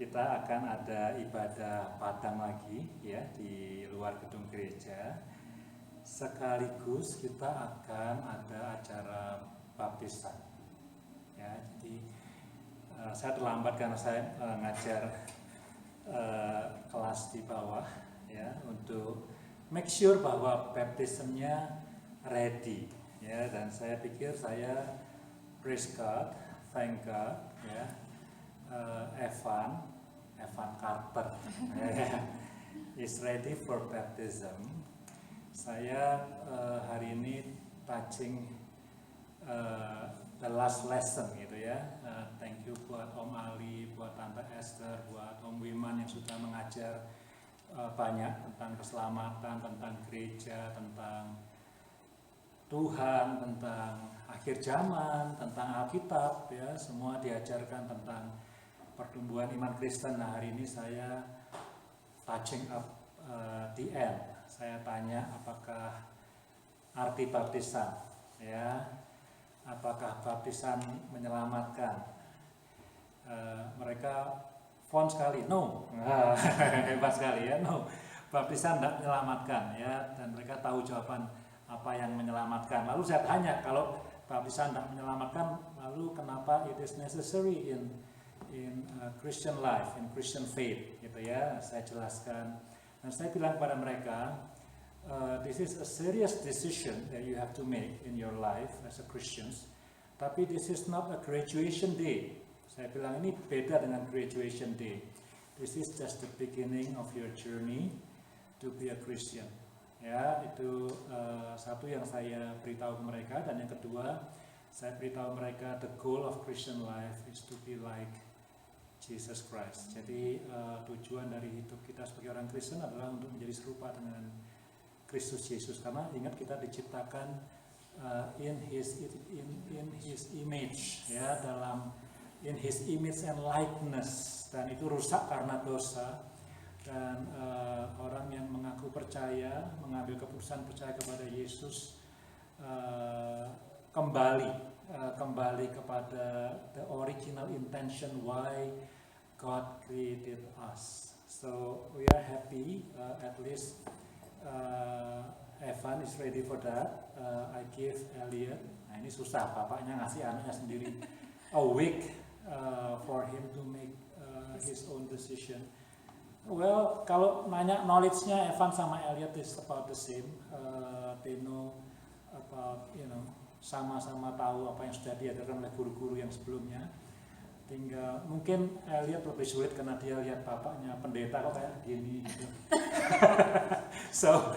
kita akan ada ibadah Padang lagi ya di luar gedung gereja. Sekaligus kita akan ada acara baptisan. Ya, jadi saya terlambat karena saya ngajar kelas di bawah ya untuk make sure bahwa baptismnya ready ya, dan saya pikir saya praise God, thank God ya. Evan Carter is ready for baptism. Saya hari ini touching the last lesson gitu ya. Thank you buat Om Ali, buat Tante Esther, buat Om Wiman yang sudah mengajar banyak tentang keselamatan, tentang gereja, tentang Tuhan, tentang akhir zaman, tentang Alkitab ya, semua diajarkan tentang pertumbuhan iman Kristen. Nah, hari ini saya touching up the end. Saya tanya apakah arti baptisan ya, apakah baptisan menyelamatkan? Mereka font sekali, no. Hebat sekali ya, no. Baptisan tidak menyelamatkan ya, dan mereka tahu jawaban apa yang menyelamatkan. Lalu saya tanya, kalau baptisan tidak menyelamatkan, lalu kenapa it is necessary in Christian life, in Christian faith, gitu ya. Saya jelaskan dan saya bilang kepada mereka, this is a serious decision that you have to make in your life as a Christians. Tapi this is not a graduation day. Saya bilang ini beda dengan graduation day. This is just the beginning of your journey to be a Christian. Ya, itu satu yang saya beritahu ke mereka, dan yang kedua saya beritahu mereka the goal of Christian life is to be like Jesus Christ. Jadi tujuan dari hidup kita sebagai orang Kristen adalah untuk menjadi serupa dengan Kristus Yesus, karena ingat kita diciptakan in His image ya, in His image and likeness, dan itu rusak karena dosa. Dan orang yang mengaku percaya, mengambil keputusan percaya kepada Yesus, kembali kepada the original intention why God created us. So we are happy, at least Evan is ready for that. I give Elliot, nah ini susah, bapaknya ngasih anaknya sendiri a week for him to make his own decision. Well, kalau nanya knowledge-nya Evan sama Elliot is about the same. They know about, sama-sama tahu apa yang sudah diajarkan oleh guru-guru yang sebelumnya. Tinggal mungkin Elliot lebih sulit karena dia lihat bapaknya pendeta kok kayak gini gitu. So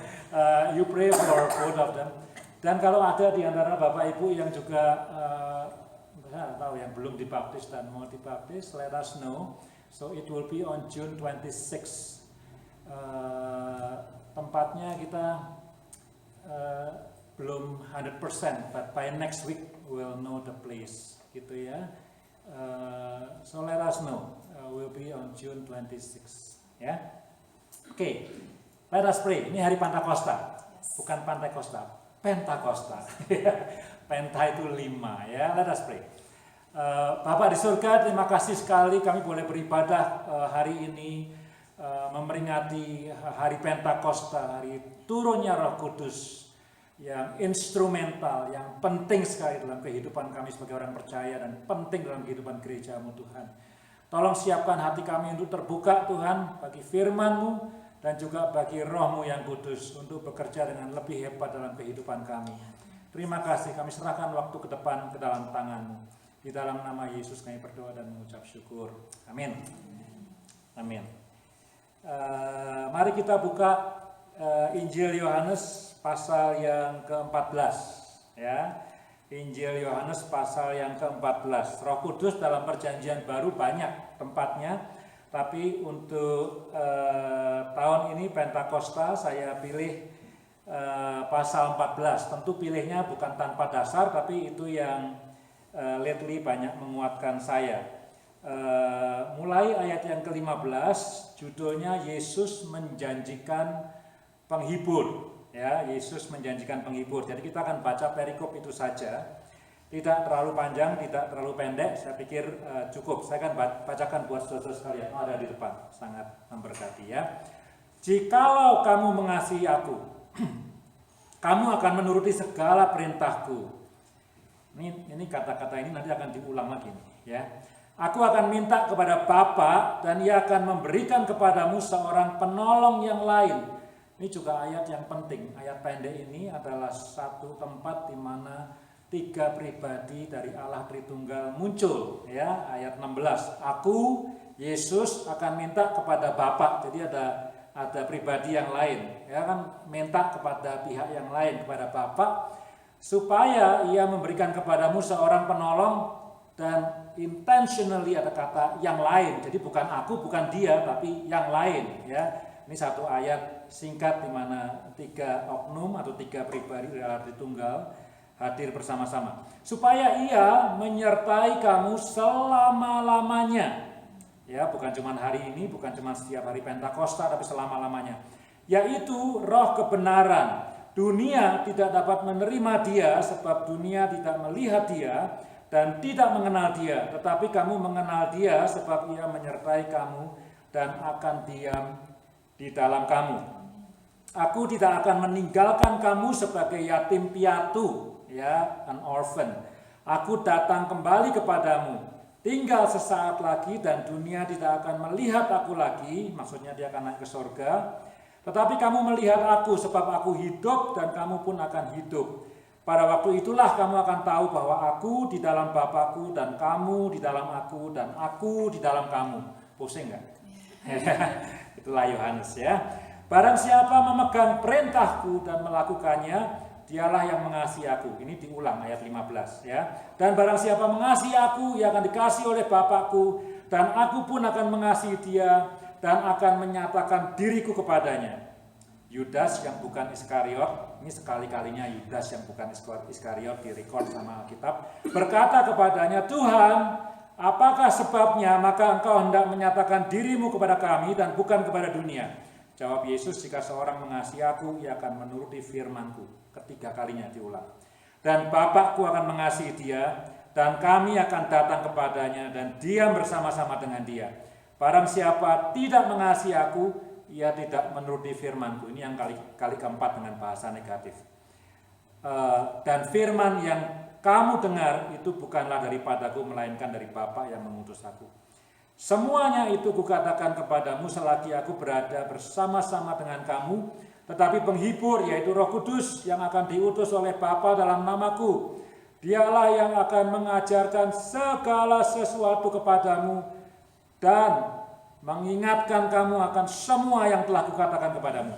you pray for both of them. Dan kalau ada di antara bapak ibu yang juga saya tahu yang belum dibaptis dan mau dibaptis, let us know. So it will be on June 26. Tempatnya kita belum 100%, but by next week we'll know the place, gitu ya. So let us know. Will be on June 26, ya. Oke, let us pray. Ini hari Pentakosta, bukan Pantekosta, Pentakosta. Penta itu 5, ya. Let us pray. Bapak di surga, terima kasih sekali kami boleh beribadah hari ini, memperingati hari Pentakosta, hari turunnya Roh Kudus yang instrumental, yang penting sekali dalam kehidupan kami sebagai orang percaya dan penting dalam kehidupan gereja-Mu Tuhan. Tolong siapkan hati kami untuk terbuka Tuhan bagi firman-Mu dan juga bagi Roh-Mu yang kudus untuk bekerja dengan lebih hebat dalam kehidupan kami. Terima kasih, kami serahkan waktu ke depan ke dalam tangan-Mu. Di dalam nama Yesus kami berdoa dan mengucap syukur. Amin. Amin. Mari kita buka Injil Yohanes pasal yang ke-14. Ya. Injil Yohanes pasal yang ke-14. Roh Kudus dalam perjanjian baru banyak tempatnya. Tapi untuk tahun ini Pentakosta saya pilih pasal 14. Tentu pilihnya bukan tanpa dasar, tapi itu yang lately banyak menguatkan saya. Mulai ayat yang ke-15, judulnya Yesus menjanjikan penghibur. Ya, Yesus menjanjikan penghibur. Jadi kita akan baca perikop itu saja. Tidak terlalu panjang, tidak terlalu pendek, saya pikir cukup. Saya akan bacakan buat saudara sekalian, ada di depan, sangat memberkati ya. Jikalau kamu mengasihi aku, kamu akan menuruti segala perintahku. Ini kata-kata ini nanti akan diulang lagi nih, ya. Aku akan minta kepada Bapa dan Ia akan memberikan kepadamu seorang penolong yang lain. Ini juga ayat yang penting. Ayat pendek ini adalah satu tempat di mana 3 pribadi dari Allah Tritunggal muncul, ya. Ayat 16. Aku, Yesus akan minta kepada Bapa. Jadi ada pribadi yang lain, ya kan, minta kepada pihak yang lain, kepada Bapa, supaya Ia memberikan kepadamu seorang penolong, dan intentionally ada kata yang lain. Jadi bukan aku, bukan dia, tapi yang lain, ya. Ini satu ayat singkat di mana 3 oknum atau 3 pribadi dari Allah Tritunggal hadir bersama-sama, supaya Ia menyertai kamu selama-lamanya. Ya, bukan cuma hari ini, bukan cuma setiap hari Pentakosta, tapi selama-lamanya. Yaitu roh kebenaran. Dunia tidak dapat menerima Dia sebab dunia tidak melihat Dia dan tidak mengenal Dia. Tetapi kamu mengenal Dia sebab Ia menyertai kamu dan akan diam di dalam kamu. Aku tidak akan meninggalkan kamu sebagai yatim piatu, ya, an orphan. Aku datang kembali kepadamu. Tinggal sesaat lagi dan dunia tidak akan melihat aku lagi, maksudnya dia akan naik ke surga. Tetapi kamu melihat aku sebab aku hidup dan kamu pun akan hidup. Pada waktu itulah kamu akan tahu bahwa aku di dalam Bapakku dan kamu di dalam aku dan aku di dalam kamu. Pusing nggak? Itulah Yohanes, ya. Barang siapa memegang perintahku dan melakukannya, dialah yang mengasihi aku. Ini diulang ayat 15, ya. Dan barang siapa mengasihi aku, ia akan dikasihi oleh Bapakku, dan aku pun akan mengasihi dia dan akan menyatakan diriku kepadanya. Yudas yang bukan Iskariot, ini sekali-kalinya Yudas yang bukan Iskariot direkod sama Alkitab, berkata kepadanya, Tuhan, apakah sebabnya maka engkau hendak menyatakan dirimu kepada kami dan bukan kepada dunia? Jawab Yesus, jika seorang mengasihi aku, ia akan menuruti firman-Ku. 3 kalinya diulang. Dan Bapakku akan mengasihi dia, dan kami akan datang kepadanya dan diam bersama-sama dengan dia. Barang siapa tidak mengasihi aku, ia tidak menuruti firman-Ku. Ini yang kali keempat dengan bahasa negatif. Dan firman yang kamu dengar itu bukanlah daripadaku, melainkan dari Bapa yang mengutus aku. Semuanya itu kukatakan kepadamu selagi aku berada bersama-sama dengan kamu, tetapi penghibur yaitu Roh Kudus yang akan diutus oleh Bapa dalam namaku, dialah yang akan mengajarkan segala sesuatu kepadamu dan mengingatkan kamu akan semua yang telah kukatakan kepadamu.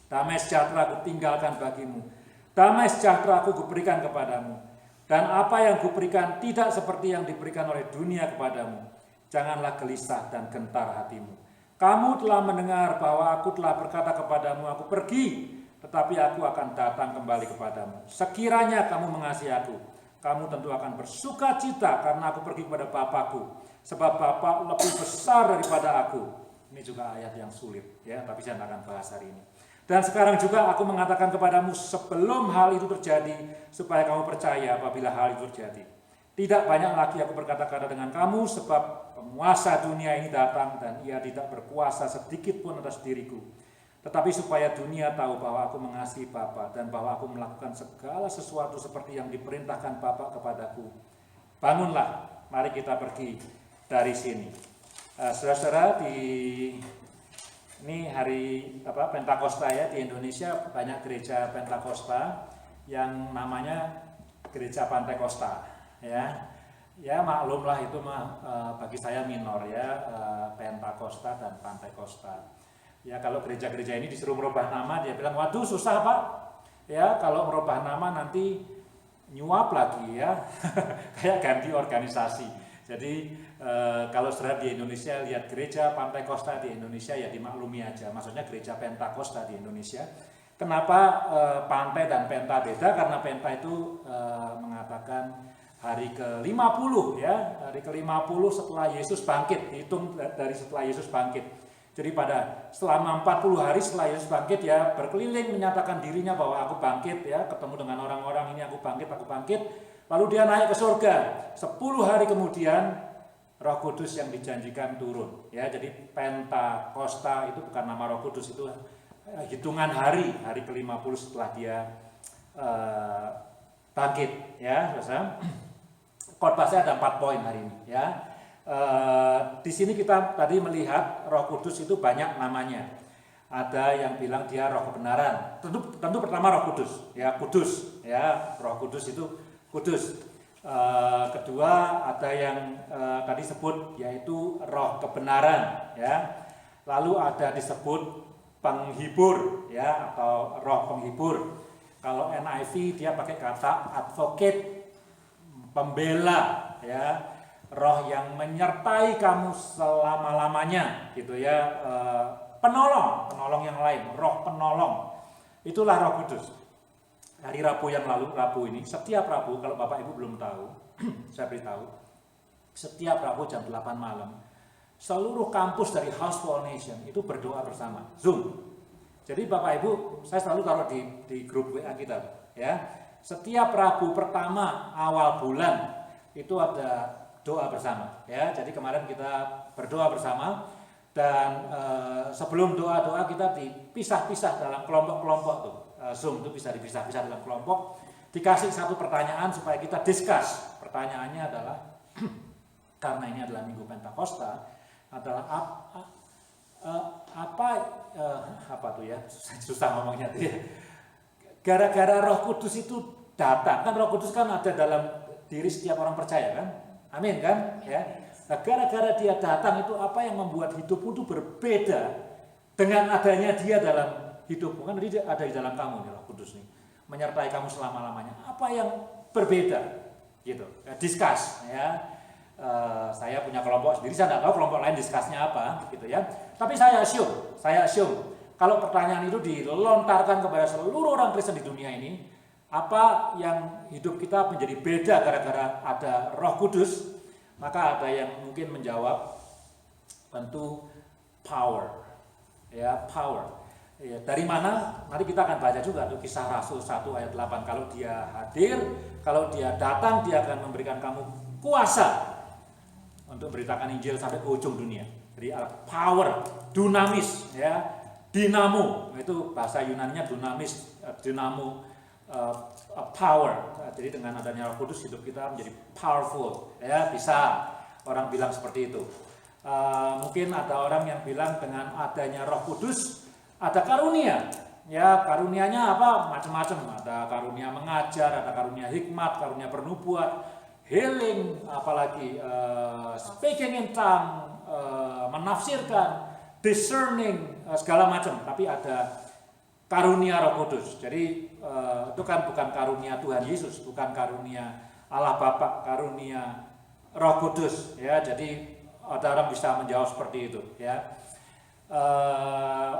Damai sejahtera kutinggalkan bagimu, damai sejahtera aku kuberikan kepadamu, dan apa yang kuberikan tidak seperti yang diberikan oleh dunia kepadamu. Janganlah gelisah dan gentar hatimu. Kamu telah mendengar bahwa aku telah berkata kepadamu, aku pergi, tetapi aku akan datang kembali kepadamu. Sekiranya kamu mengasihi aku, kamu tentu akan bersuka cita karena aku pergi kepada Bapakku, sebab Bapa lebih besar daripada aku. Ini juga ayat yang sulit, ya, tapi saya tidak akan bahas hari ini. Dan sekarang juga aku mengatakan kepadamu sebelum hal itu terjadi, supaya kamu percaya apabila hal itu terjadi. Tidak banyak lagi aku berkata-kata dengan kamu, sebab penguasa dunia ini datang dan ia tidak berkuasa sedikit pun atas diriku. Tetapi supaya dunia tahu bahwa aku mengasihi Bapa dan bahwa aku melakukan segala sesuatu seperti yang diperintahkan Bapa kepadaku. Bangunlah, mari kita pergi dari sini. Saudara-saudara, ini hari Pentakosta, ya, di Indonesia banyak gereja Pentakosta yang namanya gereja Pantai Kosta. Ya maklumlah itu mah bagi saya minor, ya, Pentakosta dan Pantai Kosta. Ya kalau gereja-gereja ini disuruh merubah nama, dia bilang waduh susah Pak. Ya kalau merubah nama nanti nyuap lagi, ya. Kayak ganti organisasi. Jadi kalau saudara di Indonesia lihat gereja Pantai Kosta di Indonesia, ya dimaklumi aja. Maksudnya gereja Pentakosta di Indonesia. Kenapa pantai dan penta beda? Karena penta itu mengatakan hari ke-50, ya, hari ke-50 setelah Yesus bangkit, dihitung dari setelah Yesus bangkit. Jadi selama 40 hari setelah Yesus bangkit, ya, berkeliling menyatakan dirinya bahwa aku bangkit, ya, ketemu dengan orang-orang ini aku bangkit. Lalu dia naik ke surga. 10 hari kemudian Roh Kudus yang dijanjikan turun. Ya, jadi Pentakosta itu bukan nama Roh Kudus, itu hitungan hari ke-50 setelah dia bangkit. Ya, saudara. Khotbah saya ada 4 poin hari ini. Ya, di sini kita tadi melihat Roh Kudus itu banyak namanya. Ada yang bilang dia Roh kebenaran. Tentu pertama Roh Kudus. Ya, kudus. Ya, Roh Kudus itu kudus. Kedua ada yang tadi sebut yaitu Roh kebenaran. Ya, lalu ada disebut penghibur, ya, atau Roh penghibur. Kalau NIV dia pakai kata advocate, pembela, ya, Roh yang menyertai kamu selama-lamanya, gitu ya. Penolong yang lain, Roh penolong. Itulah Roh Kudus. Hari Rabu yang lalu, Rabu ini, setiap Rabu, kalau Bapak Ibu belum tahu, saya beritahu, setiap Rabu jam 8 malam, seluruh kampus dari House for Nation itu berdoa bersama, Zoom. Jadi Bapak Ibu, saya selalu taruh di grup WA kita, ya. Setiap Rabu pertama awal bulan itu ada doa bersama, ya. Jadi kemarin kita berdoa bersama. Dan sebelum doa-doa kita dipisah-pisah dalam kelompok-kelompok tuh. Zoom itu bisa dipisah-pisah dalam kelompok. Dikasih satu pertanyaan supaya kita discuss. Pertanyaannya adalah, karena ini adalah Minggu Pentakosta, adalah apa tuh ya? Susah ngomongnya tuh ya. Gara-gara Roh Kudus itu datang, kan Roh Kudus kan ada dalam diri setiap orang percaya kan? Amin kan? Ya. Nah, gara-gara dia datang itu apa yang membuat hidupmu itu berbeda dengan adanya dia dalam hidupmu. Kan dia ada di dalam kamu nih, Roh Kudus nih, menyertai kamu selama-lamanya. Apa yang berbeda? Gitu. Discuss, ya. Saya punya kelompok sendiri, saya tidak tahu kelompok lain discussnya apa, gitu ya. Tapi saya assume kalau pertanyaan itu dilontarkan kepada seluruh orang Kristen di dunia ini, apa yang hidup kita menjadi beda gara-gara ada Roh Kudus? Maka ada yang mungkin menjawab tentu power, ya, power. Ya, dari mana? Nanti kita akan baca juga tuh Kisah Rasul 1 ayat 8. Kalau dia hadir, kalau dia datang, dia akan memberikan kamu kuasa untuk beritakan Injil sampai ke ujung dunia. Jadi power, dunamis, ya, dinamo. Itu bahasa Yunaninya dunamis, dinamo. Power. Jadi dengan adanya Roh Kudus hidup kita menjadi powerful, ya, bisa orang bilang seperti itu. Mungkin ada orang yang bilang dengan adanya Roh Kudus ada karunia, ya, karunianya apa? Macam-macam. Ada karunia mengajar, ada karunia hikmat, karunia bernubuat, healing, apalagi speaking in tongue, menafsirkan, discerning, segala macam. Tapi ada karunia Roh Kudus. Jadi itu kan bukan karunia Tuhan Yesus, bukan karunia Allah Bapa, karunia Roh Kudus, ya. Jadi ada orang bisa menjawab seperti itu, ya.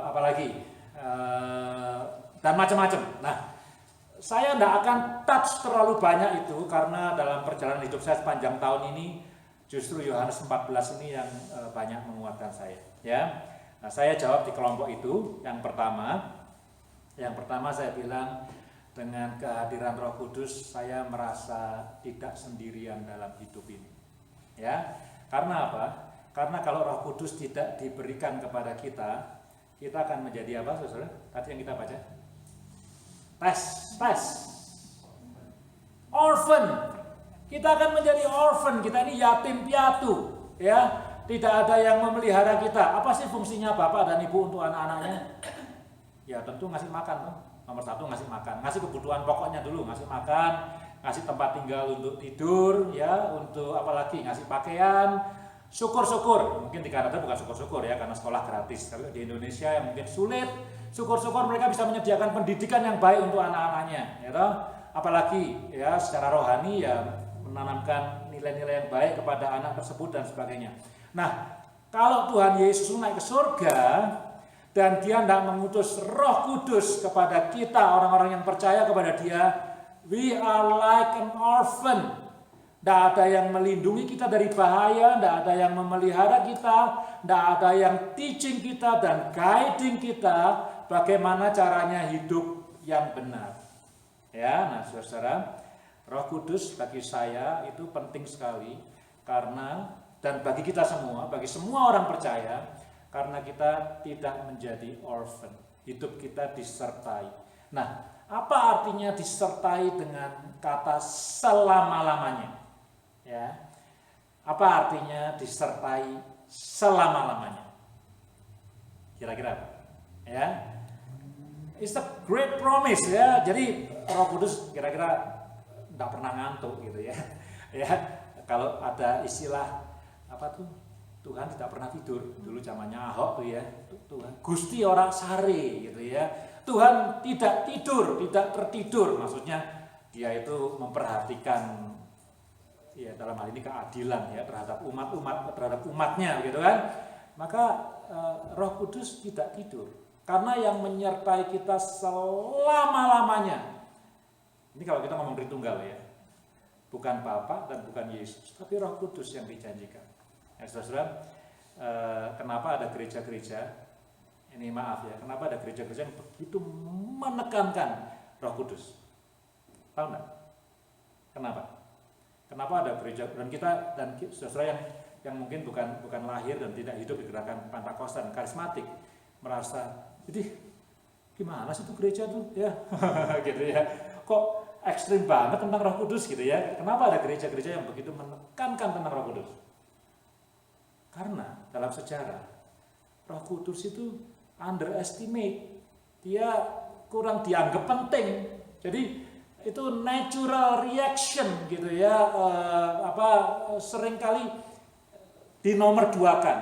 Apalagi dan macam-macam. Nah, saya tidak akan touch terlalu banyak itu karena dalam perjalanan hidup saya sepanjang tahun ini justru Yohanes 14 ini yang banyak menguatkan saya, ya. Nah, saya jawab di kelompok itu. Yang pertama saya bilang, dengan kehadiran Roh Kudus saya merasa tidak sendirian dalam hidup ini. Ya. Karena apa? Karena kalau Roh Kudus tidak diberikan kepada kita akan menjadi apa, Saudara? Tadi yang kita baca. Tes. Orphan. Kita akan menjadi orphan, kita ini yatim piatu, ya. Tidak ada yang memelihara kita. Apa sih fungsinya Bapak dan Ibu untuk anak-anaknya? Ya tentu ngasih makan tuh. Nomor 1 ngasih makan, ngasih kebutuhan pokoknya dulu, ngasih makan, ngasih tempat tinggal untuk tidur, ya, untuk apalagi ngasih pakaian, syukur-syukur. Mungkin di Kanada bukan syukur-syukur ya, karena sekolah gratis. Tapi di Indonesia yang mungkin sulit, syukur-syukur mereka bisa menyediakan pendidikan yang baik untuk anak-anaknya, ya toh. Apalagi ya secara rohani ya menanamkan nilai-nilai yang baik kepada anak tersebut dan sebagainya. Nah, kalau Tuhan Yesus naik ke surga dan dia tidak mengutus Roh Kudus kepada kita, orang-orang yang percaya kepada dia, we are like an orphan. Tidak ada yang melindungi kita dari bahaya, tidak ada yang memelihara kita, tidak ada yang teaching kita dan guiding kita bagaimana caranya hidup yang benar. Ya, nah saudara, Roh Kudus bagi saya itu penting sekali karena, dan bagi kita semua, bagi semua orang percaya, karena kita tidak menjadi orphan, hidup kita disertai. Nah, apa artinya disertai dengan kata selama-lamanya? Ya, apa artinya disertai selama-lamanya? Kira-kira apa? Ya, it's a great promise ya. Jadi Roh Kudus kira-kira nggak pernah ngantuk gitu ya. Ya, kalau ada istilah apa tuh, Tuhan tidak pernah tidur, dulu zamannya Ahok tuh ya, Tuhan Gusti ora sare gitu ya. Tuhan tidak tidur, tidak tertidur, maksudnya dia itu memperhatikan ya dalam hal ini keadilan ya terhadap terhadap umatnya gitu kan. Maka Roh Kudus tidak tidur karena yang menyertai kita selama-lamanya. Ini kalau kita ngomong Tritunggal ya, bukan Bapa dan bukan Yesus, tapi Roh Kudus yang dijanjikan. Ya, saudara, kenapa ada gereja-gereja? Ini maaf ya, kenapa ada gereja-gereja yang begitu menekankan Roh Kudus? Tahu nggak? Kenapa? Kenapa ada gereja dan kita dan saudara yang mungkin bukan lahir dan tidak hidup di gerakan Pentakosta dan karismatik merasa, jadi gimana sih itu gereja tuh ya, gitu ya? Kok ekstrim banget tentang Roh Kudus gitu ya? Kenapa ada gereja-gereja yang begitu menekankan tentang Roh Kudus? Karena dalam sejarah Roh Kudus itu underestimate, dia kurang dianggap penting. Jadi itu natural reaction gitu ya, seringkali dinomorduakan.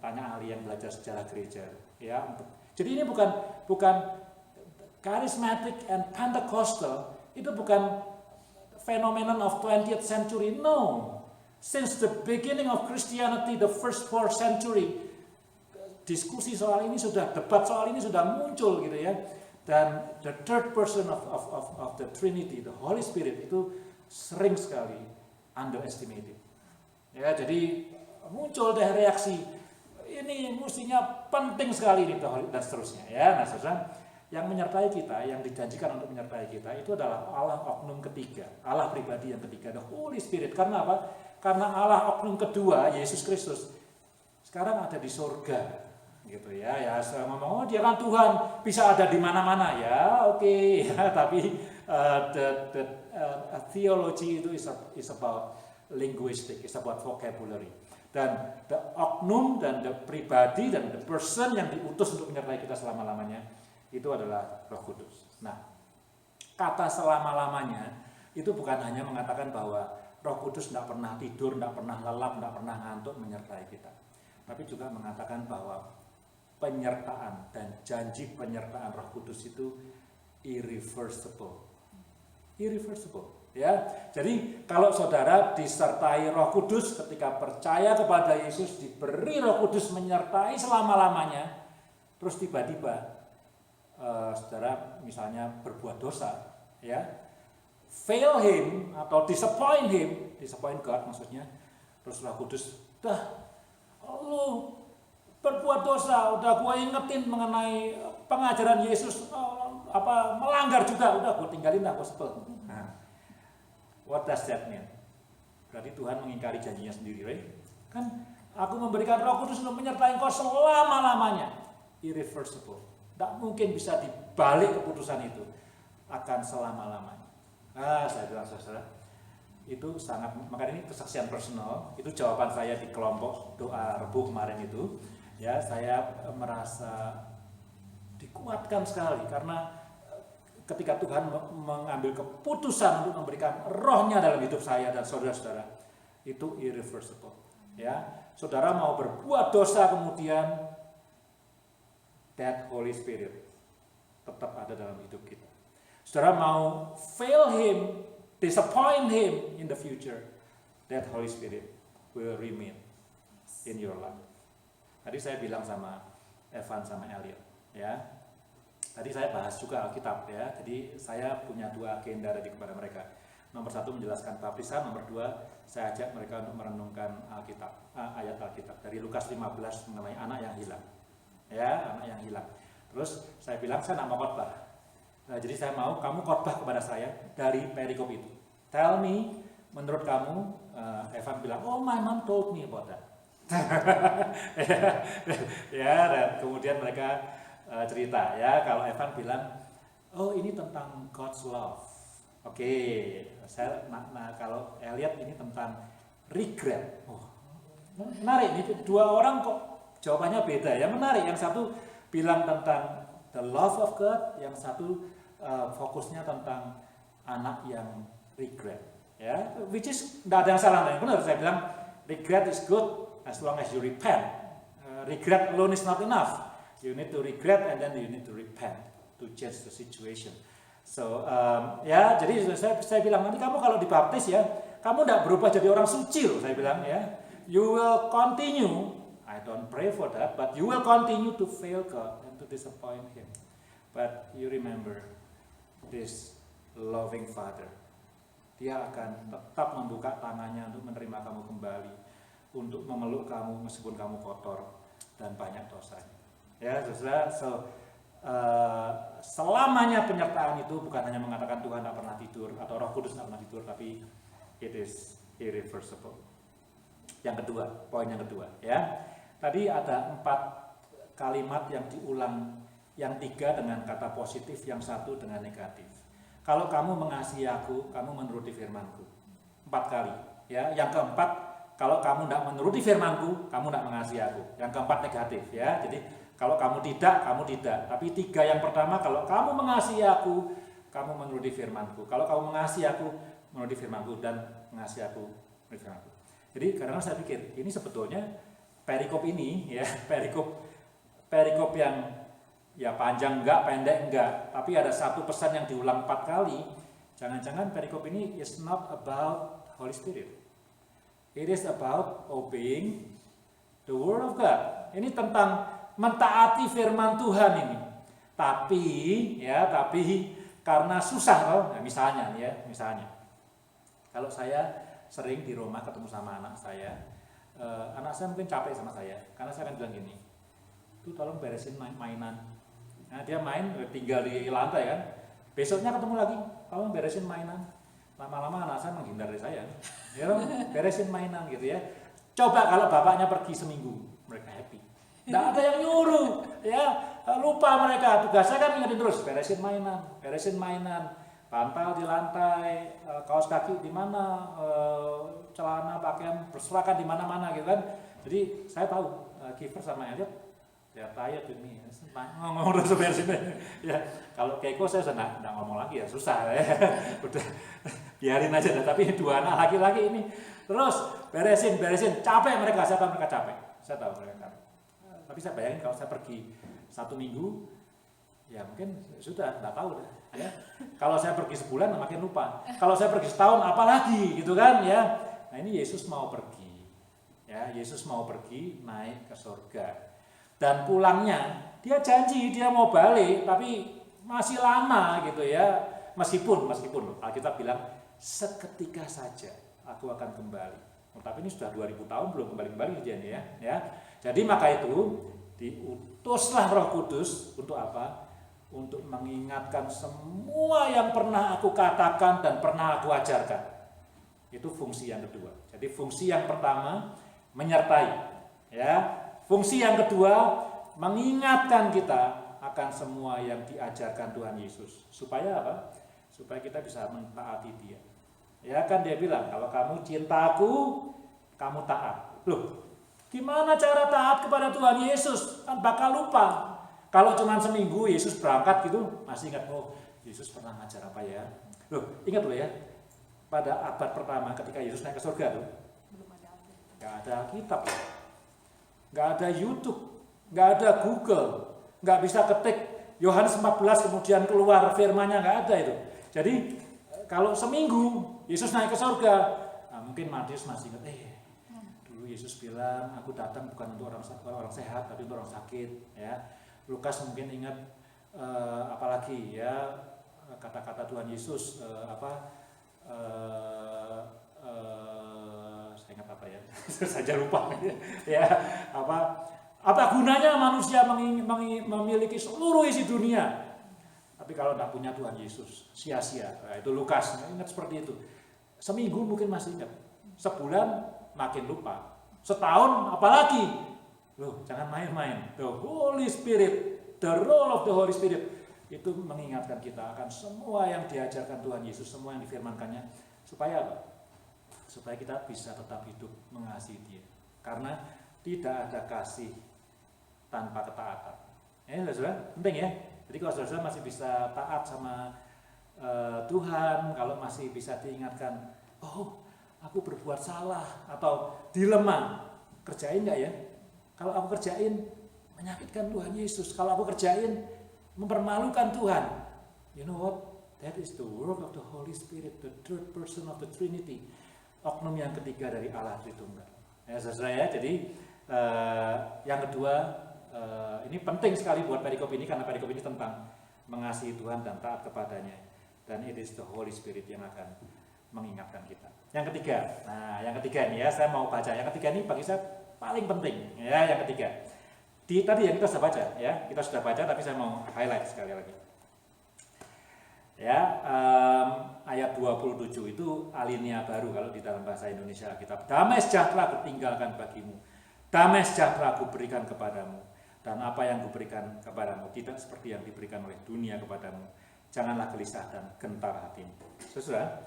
Tanya ahli yang belajar sejarah gereja ya. Jadi ini bukan charismatic and Pentecostal, itu bukan phenomenon of 20th century, no. Since the beginning of Christianity, the first 4 century, diskusi soal ini debat soal ini sudah muncul gitu ya. Dan the third person of the Trinity, the Holy Spirit itu sering sekali underestimated. Ya, jadi muncul deh reaksi, ini mestinya penting sekali ini dan seterusnya ya. Nah, saudara, yang menyertai kita, yang dijanjikan untuk menyertai kita itu adalah Allah oknum ketiga, Allah pribadi yang ketiga, the Holy Spirit. Karena apa? Karena Allah oknum kedua, Yesus Kristus, sekarang ada di surga, gitu ya. Ya, saya ngomong, oh dia kan Tuhan, bisa ada di mana-mana ya, oke. Ya, tapi the theology itu is about linguistic, is about vocabulary. Dan the oknum dan the pribadi dan the person yang diutus untuk menyertai kita selama-lamanya itu adalah Roh Kudus. Nah, kata selama-lamanya itu bukan hanya mengatakan bahwa Roh Kudus tidak pernah tidur, tidak pernah lelap, tidak pernah ngantuk menyertai kita, tapi juga mengatakan bahwa penyertaan dan janji penyertaan Roh Kudus itu irreversible, ya. Jadi kalau saudara disertai Roh Kudus ketika percaya kepada Yesus, diberi Roh Kudus menyertai selama-lamanya, terus tiba-tiba saudara misalnya berbuat dosa, ya, fail him atau disappoint God maksudnya, terus Roh Kudus, lu berbuat dosa, udah gue ingetin mengenai pengajaran Yesus, melanggar juga, udah gue tinggalin, gue sebel. Nah, what does that mean? Berarti Tuhan mengingkari janjinya sendiri, right? Kan aku memberikan Roh Kudus untuk menyertai engkau selama-lamanya, irreversible. Tak mungkin bisa dibalik keputusan itu, akan selama-lamanya. Saya bilang saudara, itu sangat, makanya ini kesaksian personal, itu jawaban saya di kelompok doa Rebu kemarin itu, ya, saya merasa dikuatkan sekali karena ketika Tuhan mengambil keputusan untuk memberikan Roh-Nya dalam hidup saya dan saudara-saudara, itu irreversible. Ya, saudara mau berbuat dosa kemudian that Holy Spirit tetap ada dalam hidup kita. Saudara mau fail him, disappoint him in the future, that Holy Spirit will remain in your life. Tadi saya bilang sama Evan sama Elliot, ya. Tadi saya bahas juga Alkitab, ya. Jadi saya punya 2 agenda tadi kepada mereka. Nomor 1 menjelaskan baptisan, nomor 2 saya ajak mereka untuk merenungkan Alkitab, ayat Alkitab dari Lukas 15 mengenai anak yang hilang. Ya, anak yang hilang. Terus saya bilang saya nak mau khotbah. Nah, jadi saya mau kamu khotbah kepada saya dari perikop itu. Tell me, menurut kamu, Evan bilang, oh my mom told me about that. Ya, dan kemudian mereka cerita ya, kalau Evan bilang, oh ini tentang God's love. Oke, kalau Elliot ini tentang regret. Oh, menarik nih, dua orang kok jawabannya beda ya, menarik. Yang satu bilang tentang the love of God, yang satu fokusnya tentang anak yang regret. Ya, which is tidak ada yang salah, yang benar. Saya bilang regret is good as long as you repent. Regret alone is not enough. You need to regret and then you need to repent to change the situation. So ya, jadi saya bilang nanti kamu kalau dibaptis ya, kamu tidak berubah jadi orang suci loh, saya bilang ya. You will continue. I don't pray for that, but you will continue to fail God and to disappoint Him. But you remember this loving Father. Dia akan tetap membuka tangannya untuk menerima kamu kembali, untuk memeluk kamu meskipun kamu kotor dan banyak dosanya. Ya, saudara. So selamanya penyertaan itu bukan hanya mengatakan Tuhan tidak pernah tidur atau Roh Kudus tidak pernah tidur, tapi it is irreversible. Yang kedua, poin yang kedua, ya. Tadi ada 4 kalimat yang diulang, yang 3 dengan kata positif, yang 1 dengan negatif. Kalau kamu mengasihi aku, kamu menuruti firmanku. 4 kali. Ya. Yang keempat, kalau kamu tidak menuruti firmanku, kamu tidak mengasihi aku. Yang keempat negatif. Ya. Jadi kalau kamu tidak, kamu tidak. Tapi 3 yang pertama, kalau kamu mengasihi aku, kamu menuruti firmanku. Kalau kamu mengasihi aku, menuruti firmanku, dan mengasihi aku, menuruti firmanku. Jadi kadang-kadang saya pikir, ini sebetulnya perikop ini, ya perikop yang ya panjang enggak, pendek enggak, tapi ada satu pesan yang diulang 4 kali. Jangan-jangan perikop ini is not about Holy Spirit. It is about obeying the word of God. Ini tentang mentaati firman Tuhan ini. Tapi karena susah loh, nah, misalnya kalau saya sering di rumah ketemu sama anak saya mungkin capek sama saya, karena saya akan bilang gini, tuh tolong beresin mainan. Nah dia main, tinggal di lantai kan, besoknya ketemu lagi, tolong beresin mainan. Lama-lama anak saya menghindar dari saya, ya beresin mainan gitu ya. Coba kalau bapaknya pergi seminggu, mereka happy. Nggak ada yang nyuruh, ya lupa mereka, tugasnya kan ingetin terus, beresin mainan. Bantal di lantai, kaos kaki di mana, celana, pakaian berserakan di mana-mana gitu kan. Jadi saya tahu Kiefer sama Elliot ya tired with me, ngomong terus beresin. Ya kalau Keiko saya sudah nggak ngomong lagi ya, susah ya. Udah biarin aja. Tapi 2 anak laki-laki ini terus beresin, capek mereka. Saya tahu mereka capek, saya tahu mereka capek. Tapi saya bayangin kalau saya pergi 1 minggu, ya mungkin sudah nggak tahu deh. Ya. Kalau saya pergi sebulan makin lupa. Kalau saya pergi setahun apalagi gitu kan ya. Nah ini Yesus mau pergi. Ya, Yesus mau pergi naik ke surga. Dan pulangnya dia janji dia mau balik, tapi masih lama gitu ya. Meskipun Alkitab bilang seketika saja aku akan kembali. Tapi ini sudah 2000 tahun belum kembali dia ya. Jadi maka itu diutuslah Roh Kudus untuk apa? Untuk mengingatkan semua yang pernah aku katakan dan pernah aku ajarkan. Itu fungsi yang kedua. Jadi fungsi yang pertama menyertai, ya. Fungsi yang kedua mengingatkan kita akan semua yang diajarkan Tuhan Yesus. Supaya apa? Supaya kita bisa mentaati Dia. Ya kan dia bilang, kalau kamu cinta aku, kamu taat. Loh, gimana cara taat kepada Tuhan Yesus? Kan bakal lupa. Kalau cuma seminggu Yesus berangkat gitu, masih ingat, oh Yesus pernah ngajar apa ya? Loh, ingat loh ya, pada abad pertama ketika Yesus naik ke surga tuh, nggak ada kitab, nggak ada YouTube, nggak ada Google, nggak bisa ketik Yohanes 14 kemudian keluar firman-nya, nggak ada itu. Jadi kalau seminggu Yesus naik ke surga, nah, mungkin Matius masih ingat, dulu Yesus bilang, aku datang bukan untuk orang sehat, tapi untuk orang sakit, ya. Lukas mungkin ingat apalagi ya kata-kata Tuhan Yesus saya ingat apa ya saja lupa ya apa gunanya manusia memiliki seluruh isi dunia tapi kalau tidak punya Tuhan Yesus sia-sia. Nah, itu Lukas ingat seperti itu. Seminggu mungkin masih ingat, sebulan makin lupa, setahun apalagi. Loh, jangan main-main. The Holy Spirit, the role of the Holy Spirit itu mengingatkan kita akan semua yang diajarkan Tuhan Yesus, semua yang difirmankannya, supaya apa? Supaya kita bisa tetap hidup mengasihi Dia. Karena tidak ada kasih tanpa ketaatan. Saudara, penting ya. Jadi kalau saudara masih bisa taat sama Tuhan, kalau masih bisa diingatkan, oh aku berbuat salah atau dilema, kerjain nggak ya? Kalau aku kerjain menyakitkan Tuhan Yesus, kalau aku kerjain mempermalukan Tuhan, you know what? That is the work of the Holy Spirit, the third person of the Trinity, oknum yang ketiga dari Allah Tritunggal. Ya saudara ya, jadi yang kedua, ini penting sekali buat perikop ini karena perikop ini tentang mengasihi Tuhan dan taat kepadanya. Dan it is the Holy Spirit yang akan mengingatkan kita. Yang ketiga, nah yang ketiga ini ya, saya mau baca. Yang ketiga ini bagi saya paling penting. Ya, yang ketiga. Tadi yang kita sudah baca, ya kita sudah baca, tapi saya mau highlight sekali lagi. Ya, ayat 27 itu alinea baru kalau di dalam bahasa Indonesia Alkitab. Damai sejahtera kutinggalkan bagimu, damai sejahtera kuberikan kepadamu, dan apa yang kuberikan kepadamu tidak seperti yang diberikan oleh dunia kepadamu. Janganlah gelisah dan gentar hatimu. Saudara,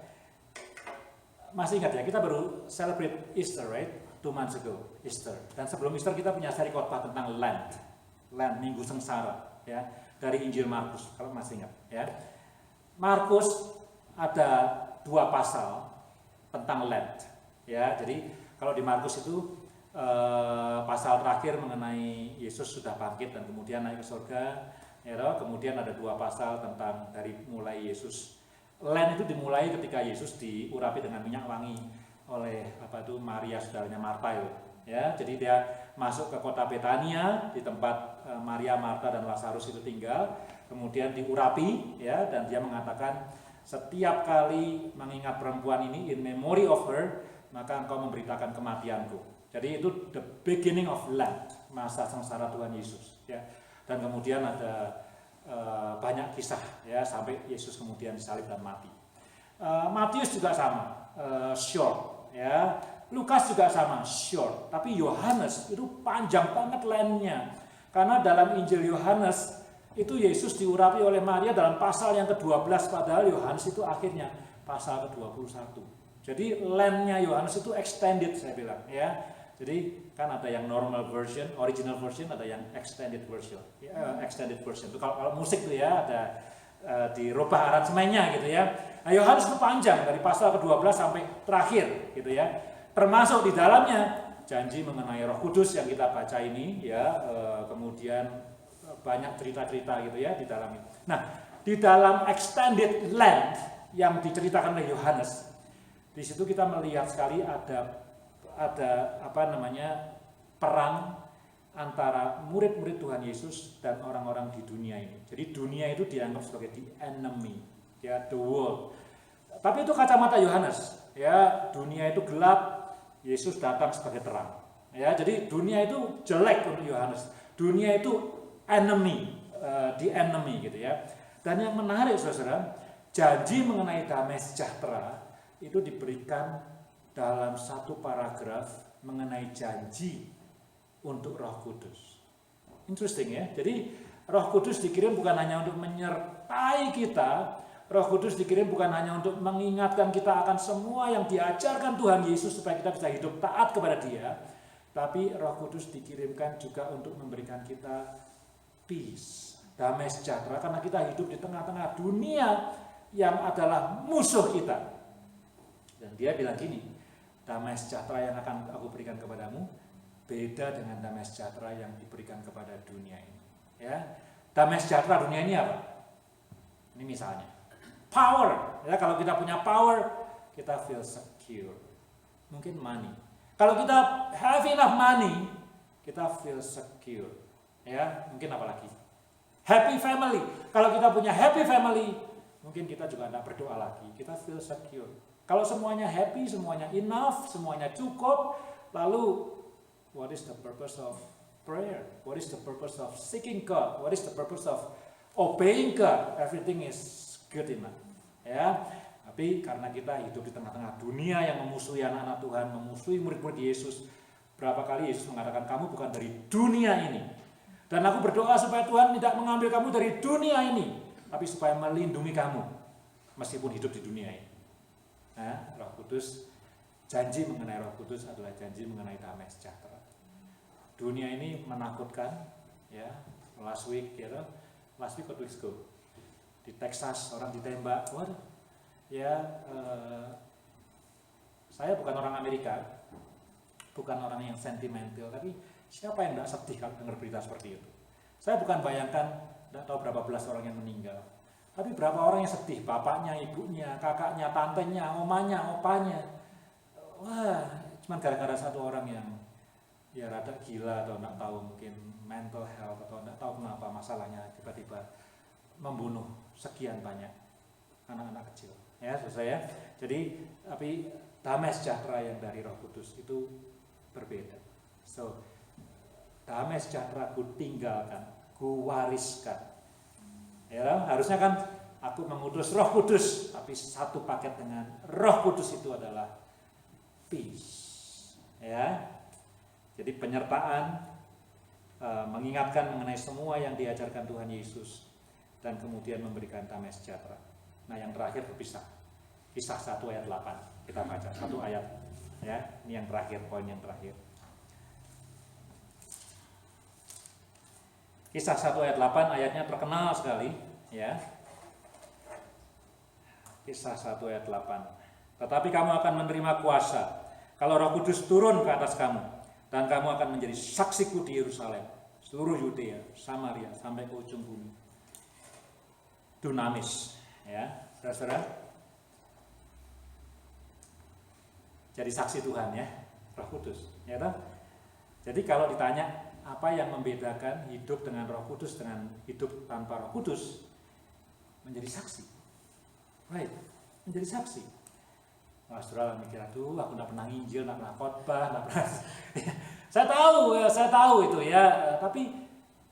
masih ingat ya, kita baru celebrate Easter, right? 2 months ago, Easter. Dan sebelum Easter kita punya seri khotbah tentang Lent, Minggu Sengsara, ya, dari Injil Markus, kalau masih ingat, ya. Markus ada 2 pasal tentang Lent, ya. Jadi kalau di Markus itu pasal terakhir mengenai Yesus sudah bangkit dan kemudian naik ke surga. Ya, kemudian ada 2 pasal tentang dari mulai Yesus. Lent itu dimulai ketika Yesus diurapi dengan minyak wangi oleh Maria saudaranya Marta itu. Ya, jadi dia masuk ke kota Betania di tempat Maria, Marta dan Lazarus itu tinggal. Kemudian diurapi, ya, dan dia mengatakan setiap kali mengingat perempuan ini in memory of her, maka engkau memberitakan kematianku. Jadi itu the beginning of Lent, masa sengsara Tuhan Yesus. Ya. Dan kemudian ada banyak kisah ya sampai Yesus kemudian disalib dan mati. Matius juga sama, short ya. Lukas juga sama, short. Tapi Yohanes itu panjang banget Lentnya. Karena dalam Injil Yohanes itu Yesus diurapi oleh Maria dalam pasal yang ke-12, padahal Yohanes itu akhirnya pasal ke-21. Jadi Lentnya Yohanes itu extended saya bilang ya. Jadi kan ada yang normal version, original version, ada yang extended version. Extended version itu kalau musik tuh ya ada dirubah aransemennya gitu ya. Nah, Yohanes itu panjang dari pasal ke-12 sampai terakhir gitu ya. Termasuk di dalamnya janji mengenai Roh Kudus yang kita baca ini ya, kemudian banyak cerita-cerita gitu ya di dalam itu. Nah, di dalam extended Lent yang diceritakan oleh Yohanes, di situ kita melihat sekali ada perang antara murid-murid Tuhan Yesus dan orang-orang di dunia ini. Jadi dunia itu dianggap sebagai the enemy, ya, the world. Tapi itu kacamata Yohanes, ya, dunia itu gelap, Yesus datang sebagai terang. Ya, jadi dunia itu jelek untuk Yohanes. Dunia itu enemy, the enemy gitu ya. Dan yang menarik Saudara, janji mengenai damai sejahtera itu diberikan dalam satu paragraf mengenai janji untuk Roh Kudus. Interesting ya. Jadi Roh Kudus dikirim bukan hanya untuk menyertai kita, Roh Kudus dikirim bukan hanya untuk mengingatkan kita akan semua yang diajarkan Tuhan Yesus supaya kita bisa hidup taat kepada Dia, tapi Roh Kudus dikirimkan juga untuk memberikan kita peace, damai sejahtera, karena kita hidup di tengah-tengah dunia yang adalah musuh kita. Dan Dia bilang gini, damai sejahtera yang akan aku berikan kepadamu beda dengan damai sejahtera yang diberikan kepada dunia ini. Ya, damai sejahtera dunia ini apa? Ini misalnya power. Ya, kalau kita punya power, kita feel secure. Mungkin money. Kalau kita have enough money, kita feel secure. Ya, mungkin apa lagi? Happy family. Kalau kita punya happy family, mungkin kita juga tidak berdoa lagi. Kita feel secure. Kalau semuanya happy, semuanya enough, semuanya cukup, lalu what is the purpose of prayer? What is the purpose of seeking God? What is the purpose of obeying God? Everything is good enough. Ya, Tapi karena kita hidup di tengah-tengah dunia yang memusuhi anak-anak Tuhan, memusuhi murid-murid Yesus, berapa kali Yesus mengatakan kamu bukan dari dunia ini. Dan aku berdoa supaya Tuhan tidak mengambil kamu dari dunia ini, tapi supaya melindungi kamu meskipun hidup di dunia ini. Nah, Roh Kudus, janji mengenai Roh Kudus adalah janji mengenai damai sejahtera. Dunia ini menakutkan, ya. Last week or weeks ago, di Texas orang ditembak. Waduh, ya, saya bukan orang Amerika, bukan orang yang sentimental, tapi siapa yang tidak sedih kalau dengar berita seperti itu? Saya bukan bayangkan, tidak tahu berapa belas orang yang meninggal, tapi berapa orang yang sedih, bapaknya, ibunya, kakaknya, tantenya, omanya, opanya. Wah, cuma gara-gara satu orang yang ya rada gila atau tidak tahu mungkin mental health atau tidak tahu kenapa masalahnya tiba-tiba membunuh sekian banyak anak-anak kecil. Ya, selesai ya. Jadi, tapi damai sejahtera yang dari Roh Kudus itu berbeda. So, damai sejahtera ku tinggalkan, ku wariskan. Ya, harusnya kan aku mengutus Roh Kudus, tapi satu paket dengan Roh Kudus itu adalah peace. Ya. Jadi penyertaan, mengingatkan mengenai semua yang diajarkan Tuhan Yesus, dan kemudian memberikan damai sejahtera. Nah, yang terakhir berpisah. Kisah 1 ayat 8. Kita baca satu ayat. Ya, ini yang terakhir, poin yang terakhir. Kisah 1 ayat 8, ayatnya terkenal sekali, ya. Kisah 1 ayat 8. Tetapi kamu akan menerima kuasa kalau Roh Kudus turun ke atas kamu, dan kamu akan menjadi saksiku di Yerusalem, seluruh Yudea, Samaria, sampai ke ujung bumi. Dunamis, ya, saudara. Jadi saksi Tuhan, ya, Roh Kudus, ya toh? Jadi kalau ditanya apa yang membedakan hidup dengan Roh Kudus dengan hidup tanpa Roh Kudus, menjadi saksi, right? Menjadi saksi. Saudara mikir, aduh, aku tidak pernah nginjil, tidak pernah khotbah, tidak pernah. saya tahu itu ya. Tapi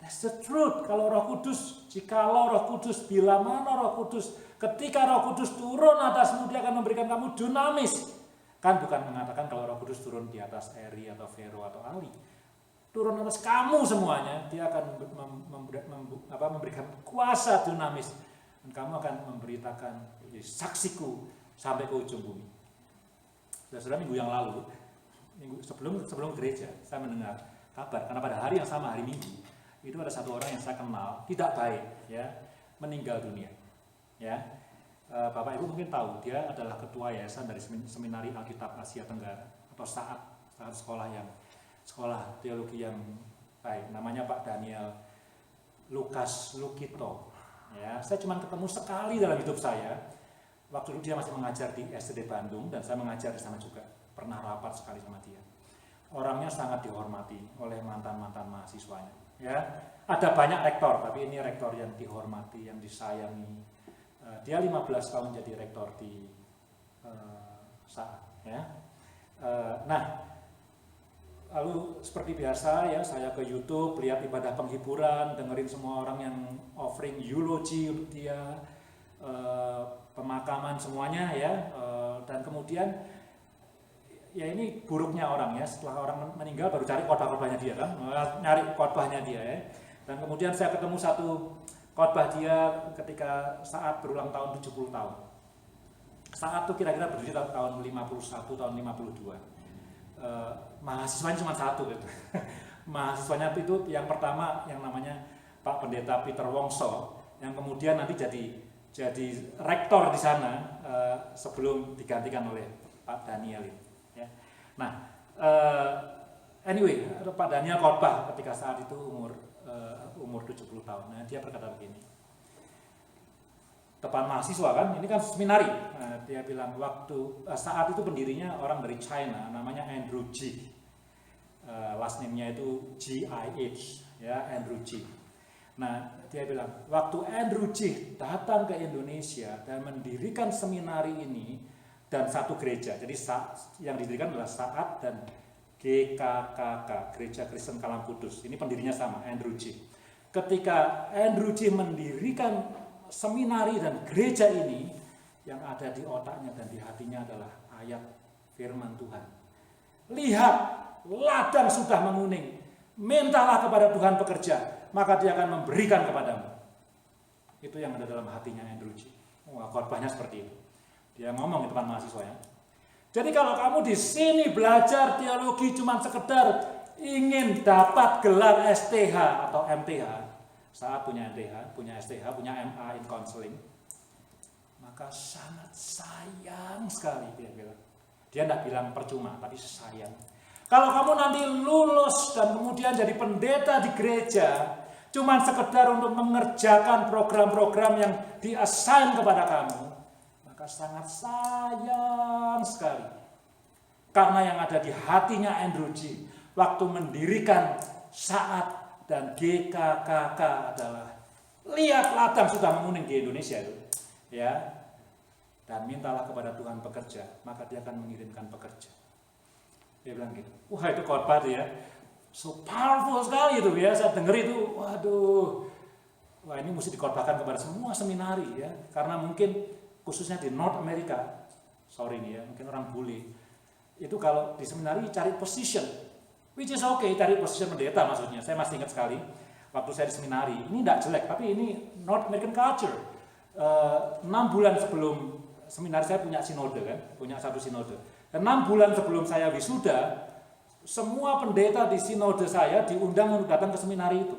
that's the truth. Kalau Roh Kudus, jikalau Roh Kudus, bila mana Roh Kudus, ketika Roh Kudus turun atasmu, dia akan memberikan kamu dunamis. Kan bukan mengatakan kalau Roh Kudus turun di atas Eri atau Vero atau Ali, turun atas kamu semuanya, dia akan memberikan kuasa dunamis, dan kamu akan memberitakan saksiku sampai ke ujung bumi. Sudah minggu yang lalu, sebelum gereja, saya mendengar kabar karena pada hari yang sama, hari Minggu, itu ada satu orang yang saya kenal tidak baik, ya, meninggal dunia. Ya, Bapak Ibu mungkin tahu dia adalah ketua yayasan dari Seminari Alkitab Asia Tenggara atau saat sekolah teologi yang baik. Namanya Pak Daniel Lukas Lukito. Ya, saya cuma ketemu sekali dalam hidup saya. Waktu itu dia masih mengajar di STD Bandung dan saya mengajar di sana juga. Pernah rapat sekali sama dia. Orangnya sangat dihormati oleh mantan-mantan mahasiswanya. Ya, ada banyak rektor, tapi ini rektor yang dihormati, yang disayangi. Dia 15 tahun jadi rektor di saat. Ya. Nah, lalu seperti biasa ya, saya ke YouTube, lihat ibadah penghiburan, dengerin semua orang yang offering eulogy untuk dia. Pemakaman semuanya ya, dan kemudian ya ini buruknya orang ya, setelah orang meninggal baru cari khotbah-khotbahnya dia kan, nyari khotbahnya dia ya. Dan kemudian saya ketemu satu khotbah dia ketika saat berulang tahun 70 tahun. Saat itu kira-kira berdiri tahun 51, tahun 52. Mahasiswanya cuma satu gitu. Mahasiswanya itu yang pertama yang namanya Pak Pendeta Peter Wongso, yang kemudian nanti jadi rektor di sana sebelum digantikan oleh Pak Daniel. Ya. Nah, anyway, Pak Daniel khotbah ketika saat itu umur 70 tahun. Nah, dia berkata begini. Depan mahasiswa kan, ini kan seminari. Nah, dia bilang saat itu pendirinya orang dari China, namanya Andrew G. Last name-nya itu G-I-H, ya, Andrew G. Nah, dia bilang, waktu Andrew G datang ke Indonesia dan mendirikan seminari ini dan satu gereja. Jadi yang didirikan adalah Saat dan GKKK, Gereja Kristen Kalam Kudus. Ini pendirinya sama, Andrew G. Ketika Andrew G mendirikan seminari dan gereja ini, Yang ada di otaknya dan di hatinya adalah ayat firman Tuhan. Lihat, ladang sudah menguning. Mintalah kepada Tuhan pekerja, maka Dia akan memberikan kepadamu. Itu yang ada dalam hatinya Andrew G. Wah, khotbahnya seperti itu. Dia ngomong di depan mahasiswa ya. Jadi kalau kamu di sini belajar teologi cuma sekedar ingin dapat gelar STH atau MTH, saat punya MTH, punya STH, punya MA in Counseling, maka sangat sayang sekali dia bilang. Dia tidak bilang percuma, tapi sayang. Kalau kamu nanti lulus dan kemudian jadi pendeta di gereja, cuma sekedar untuk mengerjakan program-program yang di-assign kepada kamu, maka sangat sayang sekali. Karena yang ada di hatinya Andrew G. waktu mendirikan Saat dan GKKK adalah lihat ladang sudah menguning di Indonesia itu, ya. Dan mintalah kepada Tuhan pekerja, maka Dia akan mengirimkan pekerja. Dia bilang gitu. Wah, itu khotbah ya. So powerful sekali itu ya. Saya dengar itu, waduh. Wah, ini mesti dikhotbahkan kepada semua seminari ya. Karena mungkin khususnya di North America, sorry nih ya, mungkin orang bule. Itu kalau di seminari cari position, which is okay, cari position pendeta maksudnya. Saya masih ingat sekali waktu saya di seminari. Ini tidak jelek, tapi ini North American culture. 6 bulan sebelum seminari saya punya sinode kan, punya satu sinode. Dan 6 bulan sebelum saya wisuda, semua pendeta di sinode saya diundang untuk datang ke seminari itu.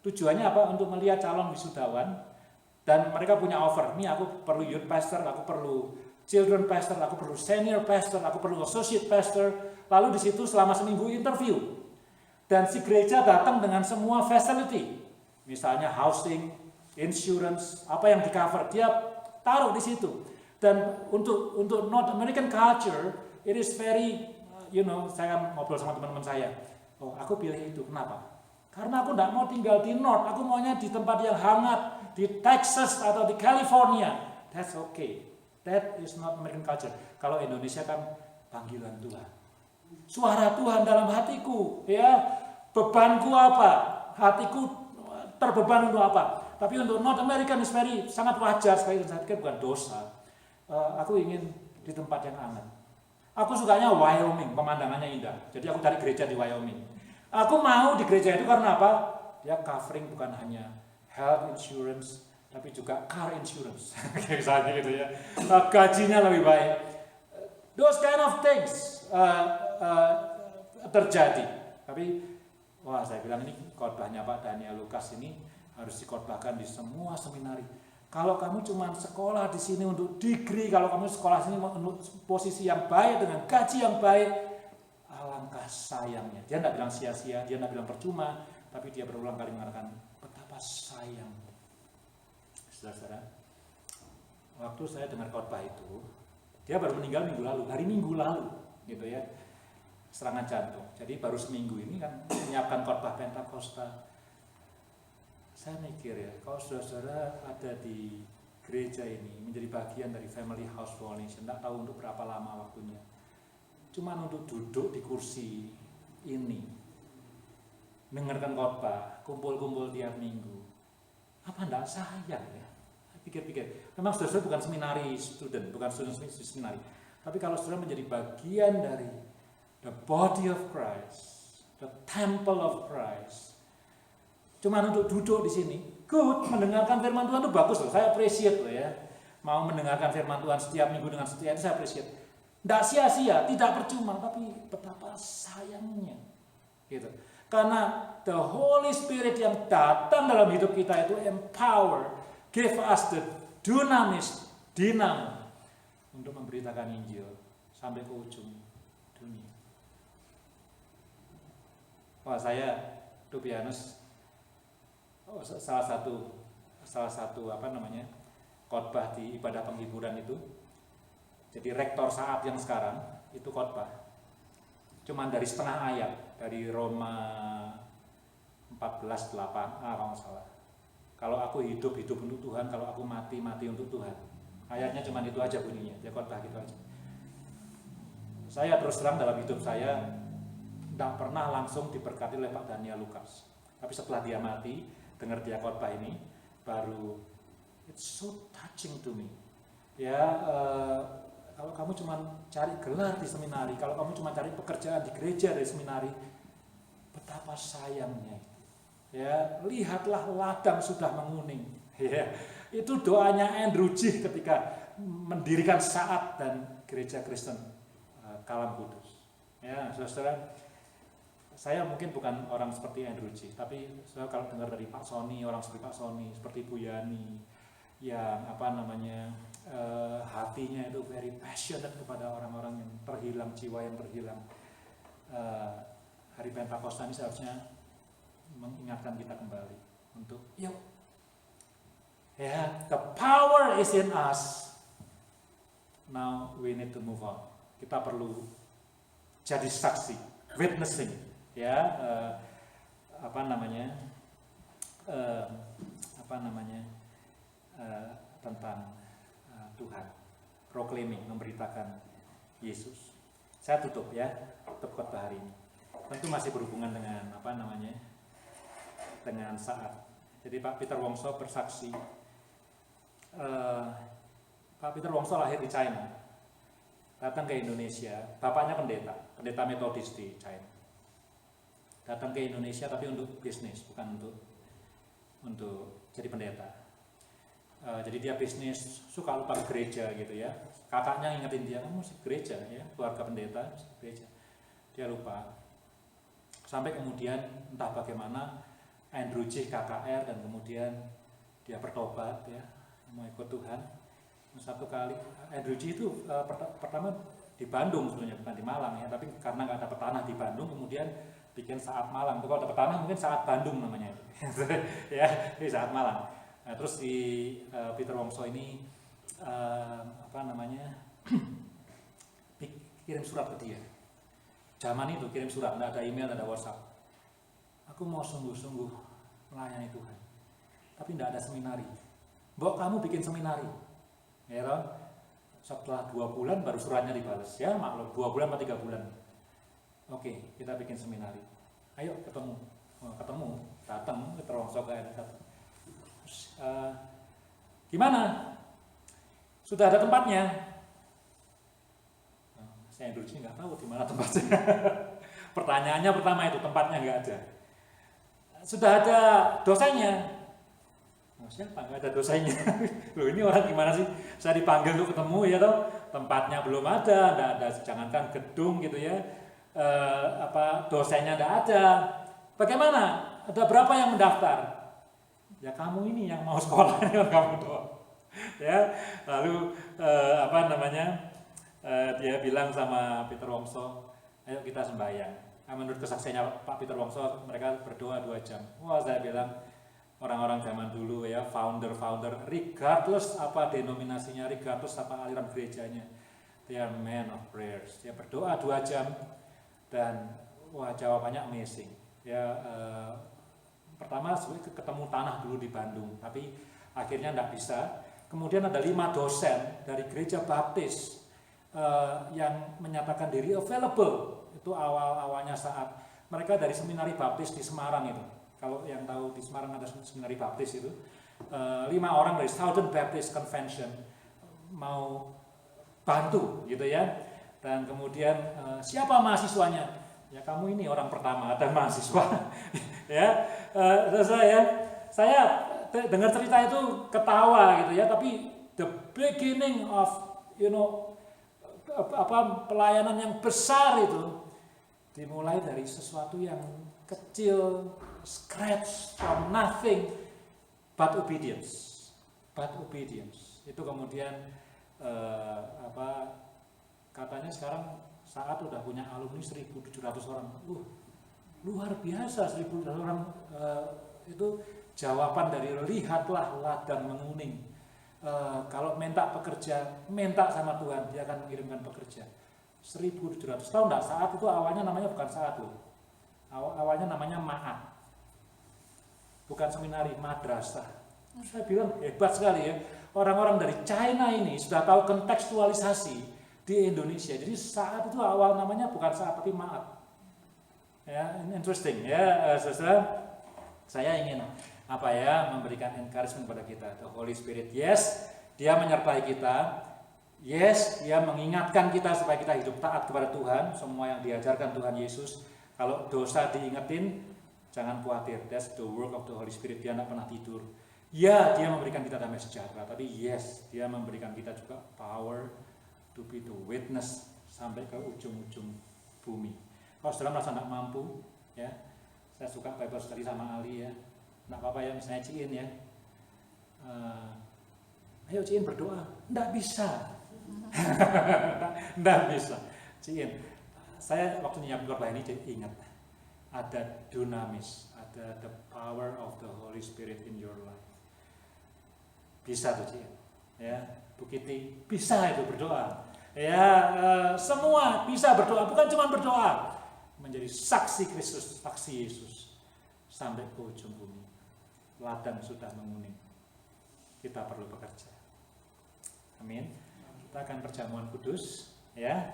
Tujuannya apa? Untuk melihat calon wisudawan. Dan mereka punya offer, nih aku perlu youth pastor, aku perlu children pastor, aku perlu senior pastor, aku perlu associate pastor. Lalu di situ selama seminggu interview. Dan si gereja datang dengan semua facility. Misalnya housing, insurance, apa yang di cover, dia taruh di situ. Dan untuk North American culture, it is very, saya kan ngobrol sama teman-teman saya. Oh, aku pilih itu, kenapa? Karena aku tidak mau tinggal di North, aku maunya di tempat yang hangat, di Texas atau di California. That's okay. That is not American culture. Kalau Indonesia kan panggilan Tuhan. Suara Tuhan dalam hatiku, ya. Bebanku apa? Hatiku terbeban untuk apa? Tapi untuk North American is sangat wajar sekali, dan saya pikir bukan dosa. Aku ingin di tempat yang aman. Aku sukanya Wyoming, pemandangannya indah. Jadi aku cari gereja di Wyoming. Aku mau di gereja itu karena apa? Dia covering bukan hanya health insurance, tapi juga car insurance. Kayak misalnya gitu ya. Gajinya lebih baik. Those kind of things terjadi. Tapi, wah, saya bilang ini khotbahnya Pak Daniel Lukas ini harus dikhotbahkan di semua seminari. Kalau kamu cuma sekolah di sini untuk degree, kalau kamu sekolah sini untuk posisi yang baik dengan gaji yang baik, alangkah sayangnya. Dia tidak bilang sia-sia, dia tidak bilang percuma, tapi dia berulang kali mengatakan betapa sayang. Saudara-saudara, waktu saya dengar khotbah itu, dia baru meninggal hari Minggu lalu, gitu ya, serangan jantung. Jadi baru seminggu ini kan menyiapkan khotbah Pentakosta. Saya mikir ya, kalau saudara-saudara ada di gereja ini menjadi bagian dari Family House Foundation, tidak tahu untuk berapa lama waktunya, cuman untuk duduk di kursi ini, dengarkan khotbah, kumpul-kumpul tiap minggu, apa enggak sayang ya? Pikir-pikir, memang saudara bukan seminari student, bukan student seminari, tapi kalau saudara menjadi bagian dari the body of Christ, the temple of Christ, cuma untuk duduk di sini, good, mendengarkan firman Tuhan itu bagus loh, saya appreciate loh ya, mau mendengarkan firman Tuhan setiap minggu dengan setia itu saya appreciate. Tidak sia-sia, tidak percuma, tapi betapa sayangnya, gitu. Karena the Holy Spirit yang datang dalam hidup kita itu empower, give us the dunamis, dinamo, untuk memberitakan Injil sampai ke ujung dunia. Wah, saya, to be honest, salah satu khotbah di ibadah penghiburan itu. Jadi rektor Saat yang sekarang itu khotbah cuman dari setengah ayat dari Roma 14:8 kalau nggak salah. Kalau aku hidup untuk Tuhan, kalau aku mati untuk Tuhan. Ayatnya cuman itu aja bunyinya, dia khotbah gitu aja. Saya terus terang dalam hidup saya tidak pernah langsung diberkati oleh Pak Daniel Lukas. Tapi setelah dia mati, dengar dia khotbah ini, baru it's so touching to me. Ya, kalau kamu cuma cari gelar di seminari, kalau kamu cuma cari pekerjaan di gereja dari seminari, betapa sayangnya. Ya, lihatlah ladang sudah menguning. Ya, itu doanya Andrew G ketika mendirikan Saat dan Gereja Kristen Kalam Kudus. Ya, saudara, saya mungkin bukan orang seperti Andrew G, tapi saya kalau dengar dari Pak Sony, orang seperti Pak Sony, seperti Bu Yani, yang hatinya itu very passionate kepada orang-orang yang terhilang, jiwa yang terhilang. Hari Pentakosta ini seharusnya mengingatkan kita kembali untuk yuk, ya, the power is in us. Now we need to move on. Kita perlu jadi saksi, witnessing, ya, tentang Tuhan, proclaiming, memberitakan Yesus. Saya tutup khotbah hari ini. Tentu masih berhubungan dengan dengan Saat. Jadi Pak Peter Wongso bersaksi. Pak Peter Wongso lahir di China, datang ke Indonesia. Bapaknya pendeta metodis di China. Datang ke Indonesia tapi untuk bisnis, bukan untuk jadi pendeta. Jadi dia bisnis, suka lupa ke gereja gitu ya. Kakaknya ingetin dia, kamu mesti gereja ya, keluarga pendeta mesti gereja. Dia lupa. Sampai kemudian entah bagaimana Andrew G KKR, dan kemudian dia bertobat ya, mau ikut Tuhan. Satu kali Andrew G itu pertama di Bandung sebenarnya, bukan di Malang ya, tapi karena nggak dapat tanah di Bandung, kemudian bikin Saat Malang. Kalau dapat tanah mungkin Saat Bandung namanya itu. Ya, di Saat Malang. Nah, terus si Peter Wongso ini kirim surat ke dia. Zaman itu kirim surat, nggak ada email, nggak ada WhatsApp. Aku mau sungguh-sungguh melayani Tuhan, tapi nggak ada seminari. Mbok, kamu bikin seminari, ya toh? Setelah 2 bulan baru suratnya dibalas. Ya maklum, 2 bulan atau 3 bulan. Oke, kita bikin seminari. Ayo ketemu, datang Peter Wongso ke gimana? Sudah ada tempatnya? Saya dulu sih nggak tahu di mana tempatnya. Pertanyaannya pertama itu, tempatnya nggak ada. Sudah ada dosennya? Siapa? Nggak ada dosennya. Loh, ini orang gimana sih? Saya dipanggil untuk ketemu ya toh, tempatnya belum ada, nggak ada, jangankan gedung gitu ya. Dosennya nggak ada. Bagaimana? Ada berapa yang mendaftar? Ya kamu ini yang mau sekolah, kamu doang. Ya, lalu dia bilang sama Peter Wongso, ayo kita sembahyang. Menurut kesaksiannya Pak Peter Wongso, mereka berdoa 2 jam. Wah, saya bilang orang-orang zaman dulu ya, founder, regardless apa denominasinya, regardless apa aliran gerejanya, they are men of prayers. Dia berdoa 2 jam dan wah, jawabannya amazing. Ya, pertama ketemu tanah dulu di Bandung, tapi akhirnya tidak bisa. Kemudian ada 5 dosen dari gereja baptis yang menyatakan diri available. Itu awal-awalnya Saat. Mereka dari seminari baptis di Semarang itu. Kalau yang tahu di Semarang ada seminari baptis itu. 5 orang dari Southern Baptist Convention mau bantu gitu ya. Dan kemudian siapa mahasiswanya? Ya kamu ini orang pertama, ada mahasiswa. Ya, saya dengar cerita itu ketawa gitu ya, tapi the beginning of pelayanan yang besar itu dimulai dari sesuatu yang kecil, scratch from nothing, but obedience. Itu kemudian katanya sekarang Saat udah punya alumni 1.700 orang. Luar biasa, 1.700 orang. Itu jawaban dari lihatlah ladang menguning. Kalau minta pekerja, minta sama Tuhan, dia akan mengirimkan pekerja. 1.700 tahun enggak? Saat itu awalnya namanya bukan Saat loh. Awalnya namanya Ma'at. Bukan seminari, madrasah. Saya bilang hebat sekali ya. Orang-orang dari China ini sudah tahu kontekstualisasi di Indonesia. Jadi Saat itu awal namanya bukan Saat tapi Ma'at. Ya, interesting ya, saudara. Saya ingin memberikan encouragement kepada kita. The Holy Spirit, yes, Dia menyertai kita. Yes, dia mengingatkan kita supaya kita hidup taat kepada Tuhan, semua yang diajarkan Tuhan Yesus. Kalau dosa diingetin, jangan khawatir, that's the work of the Holy Spirit. Dia tidak pernah tidur. Ya, dia memberikan kita damai sejahtera, tapi yes, dia memberikan kita juga power to be the witness sampai ke ujung-ujung bumi. Kalau saudara merasa tidak mampu, ya, saya suka Bible study sama Ali ya, tidak apa-apa ya, misalnya Ciin ya, ayo Ciin berdoa, tidak bisa. Nggak bisa. Ciin, saya waktu nyiapin khotbah ini jadi ingat ada dunamis, ada the power of the Holy Spirit in your life. Bisa tuh Ciin, ya. Bu Kiti bisa itu berdoa, ya. Semua bisa berdoa, bukan cuma berdoa, menjadi saksi Kristus, saksi Yesus sampai ke ujung bumi. Ladang sudah menguning, kita perlu bekerja. Amin. Kita akan perjamuan kudus, ya.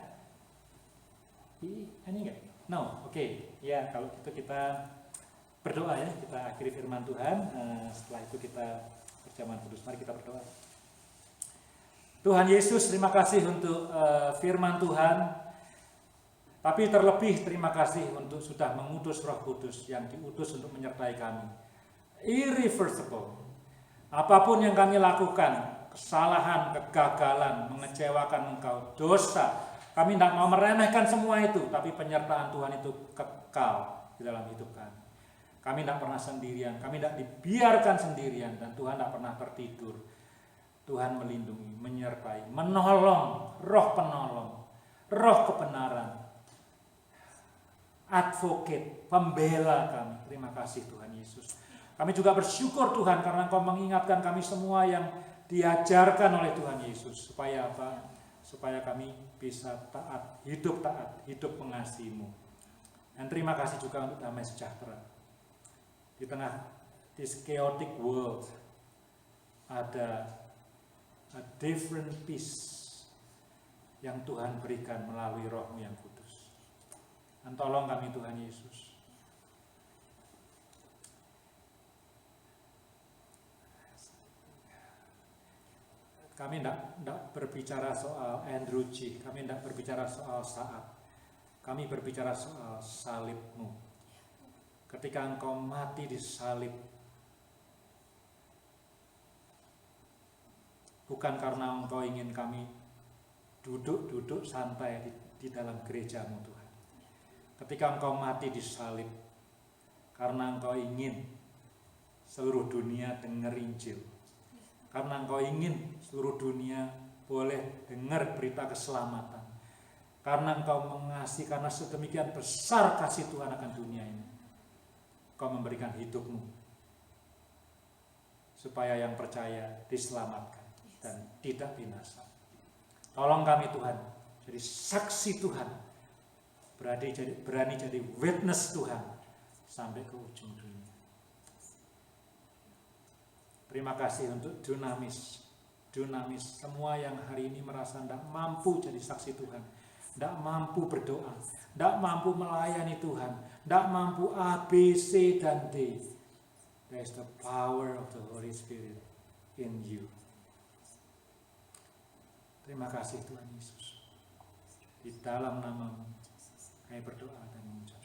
Ini enggak? No, oke. Ya, kalau gitu kita berdoa ya. Kita akhiri firman Tuhan. Setelah itu kita perjamuan kudus. Mari kita berdoa. Tuhan Yesus, terima kasih untuk firman Tuhan. Tapi terlebih terima kasih untuk sudah mengutus Roh Kudus yang diutus untuk menyertai kami. Irreversible. Apapun yang kami lakukan, kesalahan, kegagalan, mengecewakan Engkau, dosa, kami tidak mau meremehkan semua itu, tapi penyertaan Tuhan itu kekal di dalam hidup kami. Kami tidak pernah sendirian, kami tidak dibiarkan sendirian, dan Tuhan tidak pernah tertidur. Tuhan melindungi, menyertai, menolong, roh penolong, roh kebenaran, advocate, pembela kami. Terima kasih Tuhan Yesus. Kami juga bersyukur Tuhan karena Engkau mengingatkan kami semua yang diajarkan oleh Tuhan Yesus. Supaya apa? Supaya kami bisa taat, hidup mengasihi-Mu. Dan terima kasih juga untuk damai sejahtera. Di tengah this chaotic world, ada a different peace yang Tuhan berikan melalui Roh-Mu yang kudus. Dan tolong kami Tuhan Yesus. Kami tidak berbicara soal Andrew G. Kami tidak berbicara soal saat. Kami berbicara soal salib-Mu. Ketika Engkau mati di salib, bukan karena Engkau ingin kami duduk santai di dalam gereja-Mu Tuhan. Ketika Engkau mati di salib, karena Engkau ingin seluruh dunia dengar Injil. Karena Engkau ingin seluruh dunia boleh dengar berita keselamatan. Karena Engkau mengasihi, karena sedemikian besar kasih Tuhan akan dunia ini. Engkau memberikan hidup-Mu supaya yang percaya diselamatkan dan tidak binasa. Tolong kami Tuhan, jadi saksi Tuhan, berani jadi witness Tuhan sampai ke ujung dunia. Terima kasih untuk dunamis, semua yang hari ini merasa tidak mampu jadi saksi Tuhan, tidak mampu berdoa, tidak mampu melayani Tuhan, tidak mampu A, B, C, dan D. There is the power of the Holy Spirit in you. Terima kasih Tuhan Yesus. Di dalam nama-Mu kami berdoa dan mengucap.